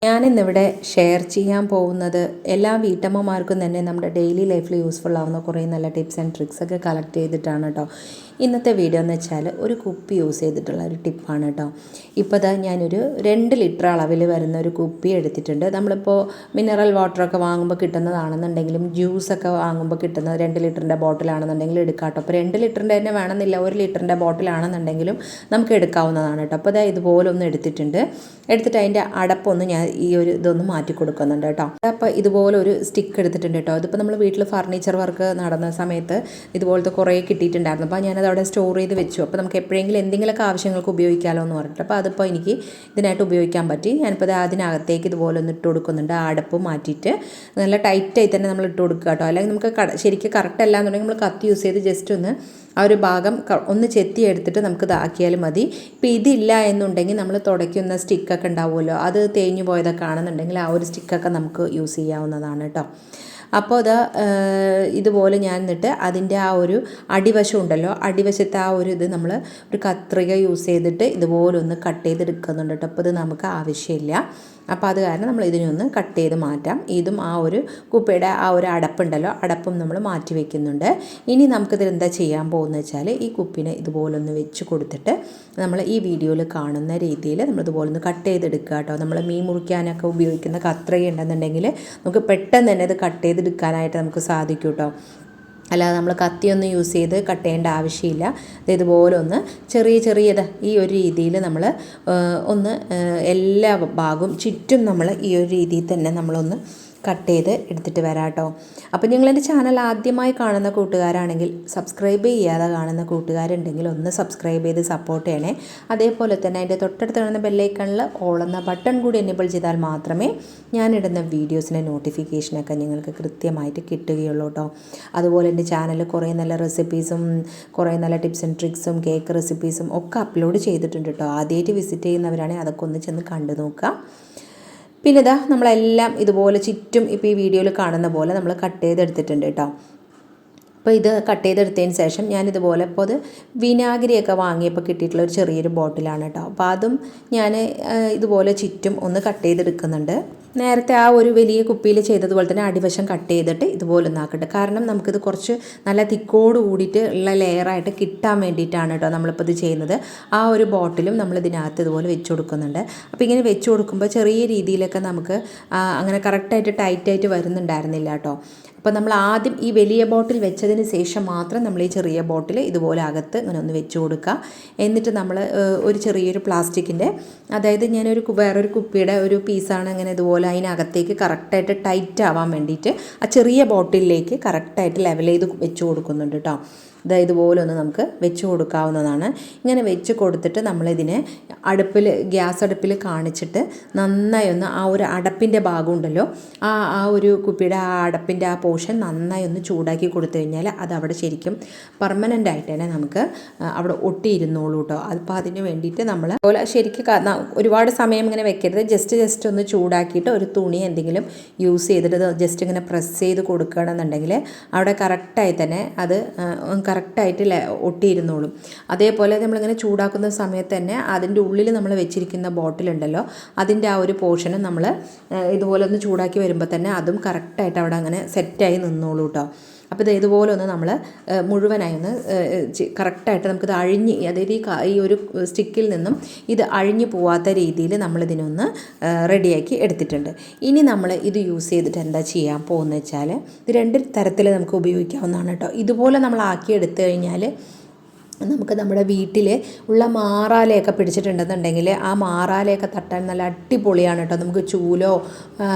ഞാനിന്നിവിടെ ഷെയർ ചെയ്യാൻ പോകുന്നത് എല്ലാ വീട്ടമ്മമാർക്കും തന്നെ നമ്മുടെ ഡെയിലി ലൈഫിൽ യൂസ്ഫുൾ ആവുന്ന കുറേ നല്ല ടിപ്സ് ആൻഡ് ട്രിക്സ് ഒക്കെ കളക്ട് ചെയ്തിട്ടാണ് കേട്ടോ. ഇന്നത്തെ വീഡിയോ എന്ന് വെച്ചാൽ ഒരു കുപ്പി യൂസ് ചെയ്തിട്ടുള്ള ഒരു ടിപ്പാണ് കേട്ടോ. ഇപ്പോൾ ഇതാ ഞാനൊരു 2 ലിറ്റർ അളവിൽ വരുന്ന ഒരു കുപ്പി എടുത്തിട്ടുണ്ട്. നമ്മളിപ്പോൾ മിനറൽ വാട്ടറൊക്കെ വാങ്ങുമ്പോൾ കിട്ടുന്നതാണെന്നുണ്ടെങ്കിലും ജ്യൂസൊക്കെ വാങ്ങുമ്പോൾ കിട്ടുന്ന 2 ലിറ്ററിൻ്റെ ബോട്ടിലാണെന്നുണ്ടെങ്കിൽ എടുക്കാം കേട്ടോ. അപ്പോൾ 2 ലിറ്ററിൻ്റെ തന്നെ വേണമെന്നില്ല, 1 ലിറ്ററിൻ്റെ ബോട്ടിലാണെന്നുണ്ടെങ്കിലും നമുക്ക് എടുക്കാവുന്നതാണ് കേട്ടോ. അപ്പോൾ അതായത് ഇതുപോലെ ഒന്ന് എടുത്തിട്ടുണ്ട്. എടുത്തിട്ട് അതിൻ്റെ അടപ്പൊന്ന് ഞാൻ ഈ ഒരു ഇതൊന്ന് മാറ്റി കൊടുക്കുന്നുണ്ട് കേട്ടോ. അപ്പോൾ ഇതുപോലെ ഒരു സ്റ്റിക്ക് എടുത്തിട്ടുണ്ട് കേട്ടോ. ഇതിപ്പോൾ നമ്മൾ വീട്ടിൽ ഫർണിച്ചർ വർക്ക് നടന്ന സമയത്ത് ഇതുപോലത്തെ കുറേ കിട്ടിയിട്ടുണ്ടായിരുന്നു. അപ്പോൾ ഞാനത് അവിടെ സ്റ്റോർ ചെയ്ത് വെച്ചു. അപ്പോൾ നമുക്ക് എപ്പോഴെങ്കിലും എന്തെങ്കിലുമൊക്കെ ആവശ്യങ്ങൾക്ക് ഉപയോഗിക്കാമല്ലോ എന്ന് പറഞ്ഞിട്ട് അപ്പോൾ അതിപ്പോൾ എനിക്ക് ഇതിനായിട്ട് ഉപയോഗിക്കാൻ പറ്റി. ഞാനിപ്പോൾ അതിനകത്തേക്ക് ഇതുപോലെ ഒന്ന് ഇട്ട് കൊടുക്കുന്നുണ്ട്. ആ അടപ്പ് മാറ്റിയിട്ട് നല്ല ടൈറ്റായി തന്നെ നമ്മൾ ഇട്ട് കൊടുക്കുക കേട്ടോ. അല്ലെങ്കിൽ നമുക്ക് ശരിക്കും കറക്റ്റ് അല്ല എന്നുണ്ടെങ്കിൽ നമ്മൾ കത്തി യൂസ് ചെയ്ത് ജസ്റ്റ് ഒന്ന് ആ ഒരു ഭാഗം ഒന്ന് ചെത്തി എടുത്തിട്ട് നമുക്ക് ഇതാക്കിയാലും മതി. ഇപ്പോൾ ഇതില്ല എന്നുണ്ടെങ്കിൽ നമ്മൾ തുടയ്ക്കുന്ന സ്റ്റിക്കൊക്കെ ഉണ്ടാവുമല്ലോ, അത് തേഞ്ഞു പോയതൊക്കെ ആണെന്നുണ്ടെങ്കിൽ ആ ഒരു സ്റ്റിക്കൊക്കെ നമുക്ക് യൂസ് ചെയ്യാവുന്നതാണ് കേട്ടോ. അപ്പോൾ അത് ഇതുപോലെ ഞാൻ എന്നിട്ട് അതിൻ്റെ ആ ഒരു അടിവശം ഉണ്ടല്ലോ, അടിവശത്തെ ആ ഒരു ഇത് നമ്മൾ ഒരു കത്രിക യൂസ് ചെയ്തിട്ട് ഇതുപോലെ ഒന്ന് കട്ട് ചെയ്തെടുക്കുന്നുണ്ട് കേട്ടോ. അപ്പോൾ ഇത് നമുക്ക് ആവശ്യമില്ല. അപ്പോൾ അത് കാരണം നമ്മൾ ഇതിനൊന്ന് കട്ട് ചെയ്ത് മാറ്റാം. ഇതും ആ ഒരു കുപ്പിയുടെ ആ ഒരു അടപ്പുണ്ടല്ലോ, അടപ്പും നമ്മൾ മാറ്റി വയ്ക്കുന്നുണ്ട്. ഇനി നമുക്കിതിൽ എന്താ ചെയ്യാൻ പോകുന്നത് വെച്ചാൽ ഈ കുപ്പിനെ ഇതുപോലൊന്ന് വെച്ച് കൊടുത്തിട്ട് നമ്മൾ ഈ വീഡിയോയിൽ കാണുന്ന രീതിയിൽ നമ്മളിതുപോലെ ഒന്ന് കട്ട് ചെയ്തെടുക്കുക കേട്ടോ. നമ്മൾ മീൻ മുറിക്കാനൊക്കെ ഉപയോഗിക്കുന്ന കത്രിക ഉണ്ടെന്നുണ്ടെങ്കിൽ നമുക്ക് പെട്ടെന്ന് തന്നെ ഇത് കട്ട് ചെയ്തെടുക്കാനായിട്ട് നമുക്ക് സാധിക്കും കേട്ടോ. അല്ലാതെ നമ്മൾ കത്തിയൊന്നും യൂസ് ചെയ്ത് കട്ട് ചെയ്യേണ്ട ആവശ്യമില്ല. ഇതുപോലെ ഒന്ന് ചെറിയ ഈ ഒരു രീതിയിൽ നമ്മൾ ഒന്ന് എല്ലാ ഭാഗവും ചുറ്റും നമ്മൾ ഈ ഒരു രീതിയിൽ തന്നെ നമ്മളൊന്ന് കട്ട് ചെയ്ത് എടുത്തിട്ട് വരാം കേട്ടോ. അപ്പോൾ നിങ്ങളെൻ്റെ ചാനൽ ആദ്യമായി കാണുന്ന കൂട്ടുകാരാണെങ്കിൽ സബ്സ്ക്രൈബ് ചെയ്യാതെ കാണുന്ന കൂട്ടുകാരുണ്ടെങ്കിൽ ഒന്ന് സബ്സ്ക്രൈബ് ചെയ്ത് സപ്പോർട്ട് ചെയ്യണേ. അതേപോലെ തന്നെ അതിൻ്റെ തൊട്ടടുത്ത് കാണുന്ന ബെല്ലൈക്കണിൽ ഓൾ എന്ന ബട്ടൺ കൂടി എനേബിൾ ചെയ്താൽ മാത്രമേ ഞാനിടുന്ന വീഡിയോസിൻ്റെ നോട്ടിഫിക്കേഷനൊക്കെ നിങ്ങൾക്ക് കൃത്യമായിട്ട് കിട്ടുകയുള്ളൂ കേട്ടോ. അതുപോലെ എൻ്റെ ചാനലിൽ കുറേ നല്ല റെസിപ്പീസും കുറേ നല്ല ടിപ്സ് ആൻഡ് ട്രിക്സും കേക്ക് റെസിപ്പീസും ഒക്കെ അപ്ലോഡ് ചെയ്തിട്ടുണ്ട് കേട്ടോ. ആദ്യമായിട്ട് വിസിറ്റ് ചെയ്യുന്നവരാണെങ്കിൽ അതൊക്കെ ഒന്ന് ചെന്ന് കണ്ടു നോക്കുക. പിന്നെ ഇതാ നമ്മളെല്ലാം ഇതുപോലെ ചുറ്റും ഇപ്പോൾ ഈ വീഡിയോയിൽ കാണുന്ന പോലെ നമ്മൾ കട്ട് ചെയ്തെടുത്തിട്ടുണ്ട് കേട്ടോ. അപ്പോൾ ഇത് കട്ട് ചെയ്തെടുത്തതിന് ശേഷം ഞാനിതുപോലെ ഇപ്പോൾ അത് വിനാഗിരിയൊക്കെ വാങ്ങിയപ്പോൾ കിട്ടിയിട്ടുള്ള ഒരു ചെറിയൊരു ബോട്ടിലാണ് കേട്ടോ. അപ്പോൾ അതും ഞാൻ ഇതുപോലെ ചുറ്റും ഒന്ന് കട്ട് ചെയ്തെടുക്കുന്നുണ്ട്. നേരത്തെ ആ ഒരു വലിയ കുപ്പിയിൽ ചെയ്തതുപോലെ തന്നെ അടിവശം കട്ട് ചെയ്തിട്ട് ഇതുപോലെ ഒന്നാക്കട്ടെ. കാരണം നമുക്കിത് കുറച്ച് നല്ല തിക്കോട് കൂടിയിട്ട് ഉള്ള ലെയറായിട്ട് കിട്ടാൻ വേണ്ടിയിട്ടാണ് കേട്ടോ നമ്മളിപ്പോൾ ഇത് ചെയ്യുന്നത്. ആ ഒരു ബോട്ടിലും നമ്മൾ ഇതിനകത്ത് ഇതുപോലെ വെച്ച് കൊടുക്കുന്നുണ്ട്. അപ്പോൾ ഇങ്ങനെ വെച്ച് കൊടുക്കുമ്പോൾ ചെറിയ രീതിയിലൊക്കെ നമുക്ക് അങ്ങനെ കറക്റ്റായിട്ട് ടൈറ്റായിട്ട് വരുന്നുണ്ടായിരുന്നില്ല കേട്ടോ. അപ്പോൾ നമ്മൾ ആദ്യം ഈ വലിയ ബോട്ടിൽ വെച്ചതിന് ശേഷം മാത്രം നമ്മൾ ഈ ചെറിയ ബോട്ടിൽ ഇതുപോലെ അകത്ത് ഇങ്ങനെ ഒന്ന് വെച്ച് കൊടുക്കുക. എന്നിട്ട് നമ്മൾ ഒരു ചെറിയൊരു പ്ലാസ്റ്റിക്കിൻ്റെ, അതായത് ഞാനൊരു വേറൊരു കുപ്പിയുടെ ഒരു പീസാണ് ഇങ്ങനെ ഇതുപോലെ അതിനകത്തേക്ക് കറക്റ്റായിട്ട് ടൈറ്റ് ആവാൻ വേണ്ടിയിട്ട് ആ ചെറിയ ബോട്ടിലേക്ക് കറക്റ്റായിട്ട് ലെവൽ ചെയ്ത് വെച്ച് കൊടുക്കുന്നുണ്ട് കേട്ടോ. ഇതുപോലെ ഒന്ന് നമുക്ക് വെച്ച് കൊടുക്കാവുന്നതാണ്. ഇങ്ങനെ വെച്ച് കൊടുത്തിട്ട് നമ്മളിതിനെ ഗ്യാസ് അടുപ്പിൽ കാണിച്ചിട്ട് നന്നായി ഒന്ന് ആ ഒരു അടപ്പിൻ്റെ ഭാഗം ഉണ്ടല്ലോ, ആ ഒരു കുപ്പിയുടെ ആ അടപ്പിൻ്റെ ആ പോർഷൻ നന്നായി ഒന്ന് ചൂടാക്കി കൊടുത്തു കഴിഞ്ഞാൽ അത് അവിടെ ശരിക്കും പെർമനൻ്റ് ആയിട്ട് തന്നെ നമുക്ക് അവിടെ ഒട്ടിയിരുന്നോളൂ കേട്ടോ. അപ്പോൾ അതിന് വേണ്ടിയിട്ട് നമ്മൾ അതുപോലെ ശരിക്കും ഒരുപാട് സമയം ഇങ്ങനെ വെക്കരുത്. ജസ്റ്റ് ഒന്ന് ചൂടാക്കിയിട്ട് ഒരു തുണി എന്തെങ്കിലും യൂസ് ചെയ്തിട്ട് ജസ്റ്റ് ഇങ്ങനെ പ്രസ് ചെയ്ത് കൊടുക്കുകയാണെന്നുണ്ടെങ്കിൽ അവിടെ കറക്റ്റായി തന്നെ അത് കറക്റ്റായിട്ട് ഒട്ടിയിരുന്നോളും. അതേപോലെ നമ്മളിങ്ങനെ ചൂടാക്കുന്ന സമയത്ത് തന്നെ അതിൻ്റെ ഉള്ളിൽ നമ്മൾ വെച്ചിരിക്കുന്ന ബോട്ടിലുണ്ടല്ലോ, അതിൻ്റെ ആ ഒരു പോർഷനും നമ്മൾ ഇതുപോലെ ഒന്ന് ചൂടാക്കി വരുമ്പോൾ തന്നെ അതും കറക്റ്റായിട്ട് അവിടെ അങ്ങനെ സെറ്റായി നിന്നോളൂ കേട്ടോ. അപ്പോൾ ഇതുപോലെ ഒന്ന് നമ്മൾ മുഴുവനായി ഒന്ന് കറക്റ്റായിട്ട് നമുക്കിത് അതായത് ഈ ഒരു സ്റ്റിക്കിൽ നിന്നും ഇത് അഴിഞ്ഞു പോവാത്ത രീതിയിൽ നമ്മളിതിനൊന്ന് റെഡിയാക്കി എടുത്തിട്ടുണ്ട്. ഇനി നമ്മൾ ഇത് യൂസ് ചെയ്തിട്ട് എന്താ ചെയ്യാൻ പോകുന്നത് വെച്ചാൽ ഇത് 2 തരത്തിൽ നമുക്ക് ഉപയോഗിക്കാവുന്നതാണ് കേട്ടോ. ഇതുപോലെ നമ്മൾ ആക്കിയെടുത്തു കഴിഞ്ഞാൽ നമുക്ക് നമ്മുടെ വീട്ടിൽ ഉള്ള മാറാലയൊക്കെ പിടിച്ചിട്ടുണ്ടെന്നുണ്ടെങ്കിൽ ആ മാറാലയൊക്കെ തട്ടാൻ നല്ല അടിപൊളിയാണ് കേട്ടോ. നമുക്ക് ചൂലോ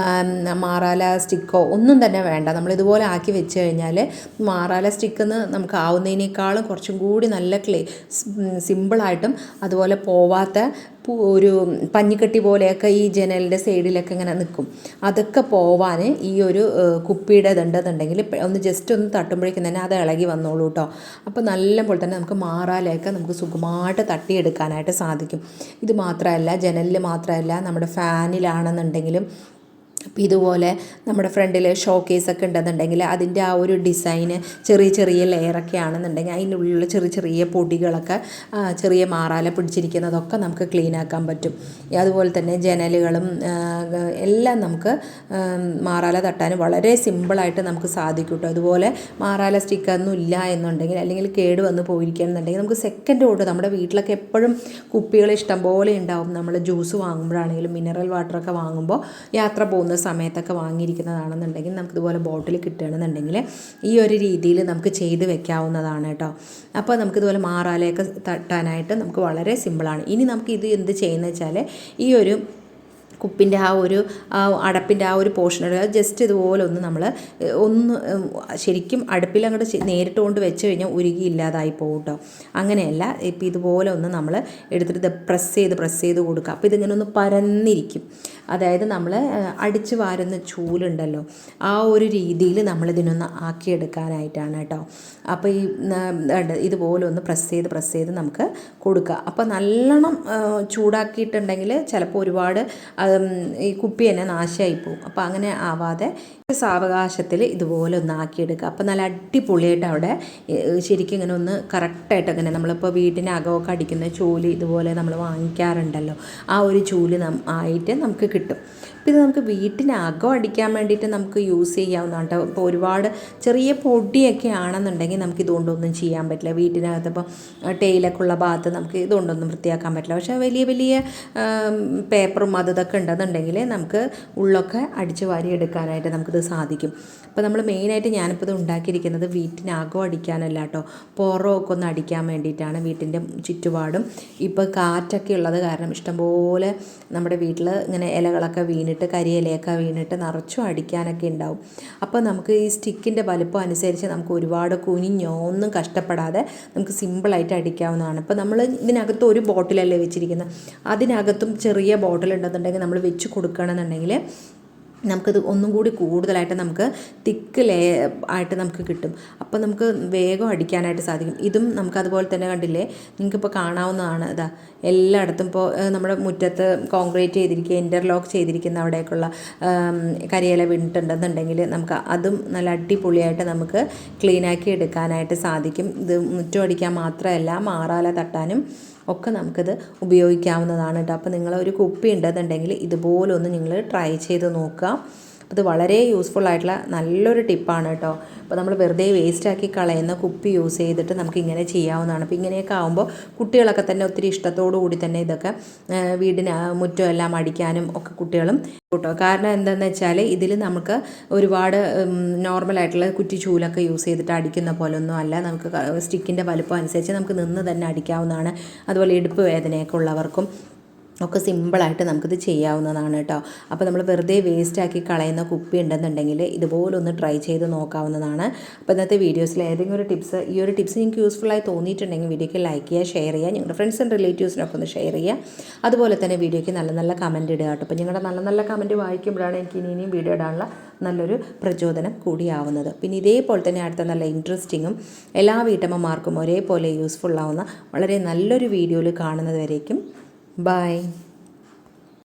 മാറാല സ്റ്റിക്കോ ഒന്നും തന്നെ വേണ്ട. നമ്മളിതുപോലെ ആക്കി വെച്ച് കഴിഞ്ഞാൽ മാറാല സ്റ്റിക്കെന്ന് നമുക്ക് ആവുന്നതിനേക്കാളും കുറച്ചും കൂടി നല്ല സിമ്പിളായിട്ടും അതുപോലെ പോവാത്ത ഒരു പഞ്ഞിക്കട്ടി പോലെയൊക്കെ ഈ ജനലിൻ്റെ സൈഡിലൊക്കെ ഇങ്ങനെ നിൽക്കും. അതൊക്കെ പോവാൻ ഈ ഒരു കുപ്പിയുടെ ഇതുണ്ടെന്നുണ്ടെങ്കിൽ ഒന്ന് ജസ്റ്റ് ഒന്ന് തട്ടുമ്പോഴേക്കും തന്നെ അത് ഇളകി വന്നോളൂ കേട്ടോ. അപ്പോൾ നല്ല പോലെ തന്നെ നമുക്ക് മാറാലയൊക്കെ നമുക്ക് സുഖമായിട്ട് തട്ടിയെടുക്കാനായിട്ട് സാധിക്കും. ഇത് മാത്രമല്ല, ജനലിൽ മാത്രമല്ല, നമ്മുടെ ഫാനിലാണെന്നുണ്ടെങ്കിലും അപ്പോൾ ഇതുപോലെ നമ്മുടെ ഫ്രണ്ടിൽ ഷോ കേസൊക്കെ ഉണ്ടെന്നുണ്ടെങ്കിൽ അതിൻ്റെ ആ ഒരു ഡിസൈന് ചെറിയ ചെറിയ ലെയറൊക്കെ ആണെന്നുണ്ടെങ്കിൽ അതിൻ്റെ ഉള്ളിൽ ചെറിയ ചെറിയ പൊടികളൊക്കെ ചെറിയ മാറാല പിടിച്ചിരിക്കുന്നതൊക്കെ നമുക്ക് ക്ലീൻ ആക്കാൻ പറ്റും. അതുപോലെ തന്നെ ജനലുകളും എല്ലാം നമുക്ക് മാറാല തട്ടാൻ വളരെ സിമ്പിളായിട്ട് നമുക്ക് സാധിക്കും കേട്ടോ. അതുപോലെ മാറാല സ്റ്റിക്കൊന്നും ഇല്ല എന്നുണ്ടെങ്കിൽ അല്ലെങ്കിൽ കേട് വന്ന് പോയിരിക്കുകയാണെന്നുണ്ടെങ്കിൽ നമുക്ക് സെക്കൻഡ് കൊണ്ട് നമ്മുടെ വീട്ടിലൊക്കെ എപ്പോഴും കുപ്പികൾ ഇഷ്ടംപോലെ ഉണ്ടാവും. നമ്മൾ ജ്യൂസ് വാങ്ങുമ്പോഴാണെങ്കിലും മിനറൽ വാട്ടറൊക്കെ വാങ്ങുമ്പോൾ യാത്ര പോകുന്ന സമയത്തൊക്കെ വാങ്ങിയിരിക്കുന്നതാണെന്നുണ്ടെങ്കിൽ നമുക്കിതുപോലെ ബോട്ടിൽ കിട്ടുകയാണെന്നുണ്ടെങ്കിൽ ഈ ഒരു രീതിയിൽ നമുക്ക് ചെയ്ത് വെക്കാവുന്നതാണ് കേട്ടോ. അപ്പോൾ നമുക്കിതുപോലെ മാറാലയൊക്കെ തട്ടാനായിട്ട് നമുക്ക് വളരെ സിമ്പിളാണ്. ഇനി നമുക്ക് ഇത് എന്ത് ചെയ്യുന്നത് വെച്ചാൽ ഈ ഒരു കുപ്പിൻ്റെ ആ ഒരു അടപ്പിൻ്റെ ആ ഒരു പോർഷൻ ജസ്റ്റ് ഇതുപോലെ ഒന്ന് നമ്മൾ ഒന്ന് ശരിക്കും അടുപ്പിൽ അങ്ങോട്ട് നേരിട്ട് കൊണ്ട് വെച്ച് കഴിഞ്ഞാൽ ഉരുകി ഇല്ലാതായി പോകും കേട്ടോ. അങ്ങനെയല്ല, ഇപ്പോൾ ഇതുപോലെ ഒന്ന് നമ്മൾ എടുത്തിട്ട് പ്രസ് ചെയ്ത് കൊടുക്കുക. അപ്പോൾ ഇതിങ്ങനെ ഒന്ന് പരന്നിരിക്കും. അതായത് നമ്മൾ അടിച്ച് വാരുന്ന ചൂലുണ്ടല്ലോ, ആ ഒരു രീതിയിൽ നമ്മളിതിനൊന്ന് ആക്കിയെടുക്കാനായിട്ടാണ് കേട്ടോ. അപ്പോൾ ഈ ഇതുപോലെ ഒന്ന് പ്രസ് ചെയ്ത് നമുക്ക് കൊടുക്കുക. അപ്പോൾ നല്ലോണം ചൂടാക്കിയിട്ടുണ്ടെങ്കിൽ ചിലപ്പോൾ ഒരുപാട് ഈ കുപ്പി തന്നെ നാശമായി പോകും. അപ്പോൾ അങ്ങനെ ആവാതെ സാവകാശത്തിൽ ഇതുപോലെ ഒന്ന് ആക്കിയെടുക്കുക. അപ്പോൾ നല്ല അടിപൊളിയായിട്ട് അവിടെ ശരിക്കും ഇങ്ങനെ ഒന്ന് കറക്റ്റായിട്ട് അങ്ങനെ നമ്മളിപ്പോൾ വീട്ടിനകമൊക്കെ അടിക്കുന്ന ചൂല് ഇതുപോലെ നമ്മൾ വാങ്ങിക്കാറുണ്ടല്ലോ, ആ ഒരു ചൂല് ആയിട്ട് നമുക്ക് കിട്ടും. അപ്പോൾ ഇത് നമുക്ക് വീട്ടിനകം അടിക്കാൻ വേണ്ടിയിട്ട് നമുക്ക് യൂസ് ചെയ്യാവുന്നതാണ് കേട്ടോ. ഇപ്പോൾ ഒരുപാട് ചെറിയ പൊടിയൊക്കെ ആണെന്നുണ്ടെങ്കിൽ നമുക്ക് ഇതുകൊണ്ടൊന്നും ചെയ്യാൻ പറ്റില്ല. വീട്ടിനകത്ത് ഇപ്പോൾ ടൈലൊക്കെ ഉള്ള ഭാഗത്ത് നമുക്ക് ഇതുകൊണ്ടൊന്നും വൃത്തിയാക്കാൻ പറ്റില്ല. പക്ഷേ വലിയ വലിയ പേപ്പറും ഇതൊക്കെ ഉണ്ടെന്നുണ്ടെങ്കിൽ നമുക്ക് ഉള്ളൊക്കെ അടിച്ച് വാരി എടുക്കാനായിട്ട് നമുക്കിത് സാധിക്കും. അപ്പോൾ നമ്മൾ മെയിനായിട്ട് ഞാനിപ്പോൾ ഇത് ഉണ്ടാക്കിയിരിക്കുന്നത് വീട്ടിനകം അടിക്കാനല്ല കേട്ടോ, പുറമൊക്കെ ഒന്ന് അടിക്കാൻ വേണ്ടിയിട്ടാണ്. വീട്ടിൻ്റെ ചുറ്റുപാടും ഇപ്പോൾ കാറ്റൊക്കെ ഉള്ളത് കാരണം ഇഷ്ടംപോലെ നമ്മുടെ വീട്ടിൽ ഇങ്ങനെ ഇലകളൊക്കെ വീണിട്ട് കരിയിലയൊക്കെ വീണിട്ട് നിറച്ചും അടിക്കാനൊക്കെ ഉണ്ടാവും. അപ്പോൾ നമുക്ക് ഈ സ്റ്റിക്കിൻ്റെ വലുപ്പം അനുസരിച്ച് നമുക്ക് ഒരുപാട് കുനിഞ്ഞോ ഒന്നും കഷ്ടപ്പെടാതെ നമുക്ക് സിമ്പിളായിട്ട് അടിക്കാവുന്നതാണ്. ഇപ്പോൾ നമ്മൾ ഇതിനകത്ത് ഒരു ബോട്ടിലല്ലേ വെച്ചിരിക്കുന്നത്, അതിനകത്തും ചെറിയ ബോട്ടിൽ ഉണ്ടെന്നുണ്ടെങ്കിൽ നമ്മൾ വെച്ച് കൊടുക്കണമെന്നുണ്ടെങ്കിൽ നമുക്കത് ഒന്നും കൂടി കൂടുതലായിട്ട് നമുക്ക് തിക്ക് ആയിട്ട് നമുക്ക് കിട്ടും. അപ്പോൾ നമുക്ക് വേഗം അടിക്കാനായിട്ട് സാധിക്കും. ഇതും നമുക്കതുപോലെ തന്നെ കണ്ടില്ലേ, നിങ്ങൾക്കിപ്പോൾ കാണാവുന്നതാണ്. ഇതാ എല്ലായിടത്തും ഇപ്പോൾ നമ്മുടെ മുറ്റത്ത് കോൺക്രീറ്റ് ചെയ്തിരിക്കുക, ഇൻ്റർലോക്ക് ചെയ്തിരിക്കുന്ന അവിടേക്കുള്ള കരിയില വീണിട്ടുണ്ടെന്നുണ്ടെങ്കിൽ നമുക്ക് അതും നല്ല അടിപൊളിയായിട്ട് നമുക്ക് ക്ലീനാക്കി എടുക്കാനായിട്ട് സാധിക്കും. ഇത് മുറ്റം അടിക്കാൻ മാത്രമല്ല, മാറാല തട്ടാനും ഒക്കെ നമുക്കിത് ഉപയോഗിക്കാവുന്നതാണ് കേട്ടോ. അപ്പോൾ നിങ്ങളൊരു കുപ്പി ഉണ്ടെന്നുണ്ടെങ്കിൽ ഇതുപോലൊന്ന് നിങ്ങൾ ട്രൈ ചെയ്ത് നോക്കുക. ഇത് വളരെ യൂസ്ഫുൾ ആയിട്ടുള്ള നല്ലൊരു ടിപ്പാണ് കേട്ടോ. അപ്പോൾ നമ്മൾ വെറുതെ വേസ്റ്റാക്കി കളയുന്ന കുപ്പി യൂസ് ചെയ്തിട്ട് നമുക്ക് ഇങ്ങനെ ചെയ്യാവുന്നതാണ്. അപ്പോൾ ഇങ്ങനെയൊക്കെ ആകുമ്പോൾ കുട്ടികളൊക്കെ തന്നെ ഒത്തിരി ഇഷ്ടത്തോടു കൂടി തന്നെ ഇതൊക്കെ വീടിന് മുറ്റം എല്ലാം അടിക്കാനും ഒക്കെ കുട്ടികളും കേട്ടോ. കാരണം എന്താണെന്ന് വെച്ചാൽ ഇതിൽ നമുക്ക് ഒരുപാട് നോർമലായിട്ടുള്ള കുറ്റി ചൂലൊക്കെ യൂസ് ചെയ്തിട്ട് അടിക്കുന്ന പോലൊന്നും അല്ല. നമുക്ക് സ്റ്റിക്കിൻ്റെ വലുപ്പം അനുസരിച്ച് നമുക്ക് നിന്ന് തന്നെ അടിക്കാവുന്നതാണ്. അതുപോലെ ഇടുപ്പ് വേദനയൊക്കെ ഉള്ളവർക്കും ഒക്കെ സിമ്പിളായിട്ട് നമുക്കിത് ചെയ്യാവുന്നതാണ് കേട്ടോ. അപ്പോൾ നമ്മൾ വെറുതെ വേസ്റ്റാക്കി കളയുന്ന കുപ്പി ഉണ്ടെന്നുണ്ടെങ്കിൽ ഇതുപോലൊന്ന് ട്രൈ ചെയ്ത് നോക്കാവുന്നതാണ്. അപ്പോൾ ഇന്നത്തെ വീഡിയോസിൽ ഏതെങ്കിലും ഒരു ഈ ഒരു ടിപ്സ് നിങ്ങൾക്ക് യൂസ്ഫുള്ളായി തോന്നിയിട്ടുണ്ടെങ്കിൽ വീഡിയോയ്ക്ക് ലൈക്ക് ചെയ്യുക, ഷെയർ ചെയ്യുക, നിങ്ങളുടെ ഫ്രണ്ട്സ് ആൻഡ് റിലേറ്റീവ്സിനൊക്കെ ഒന്ന് ഷെയർ ചെയ്യുക. അതുപോലെ തന്നെ വീഡിയോയ്ക്ക് നല്ല നല്ല കമൻറ്റ് ഇടുക കേട്ടോ. അപ്പോൾ നിങ്ങളുടെ നല്ല നല്ല കമൻറ്റ് വായിക്കുമ്പോഴാണ് എനിക്ക് ഇനിയും വീഡിയോ ഇടാനുള്ള നല്ലൊരു പ്രചോദനം കൂടിയാവുന്നത്. പിന്നെ ഇതേപോലെ തന്നെ അടുത്ത നല്ല ഇൻട്രസ്റ്റിങ്ങും എല്ലാ വീട്ടമ്മമാർക്കും ഒരേപോലെ യൂസ്ഫുള്ളാവുന്ന വളരെ നല്ലൊരു വീഡിയോയിൽ കാണുന്നത് വരേക്കും ബൈ.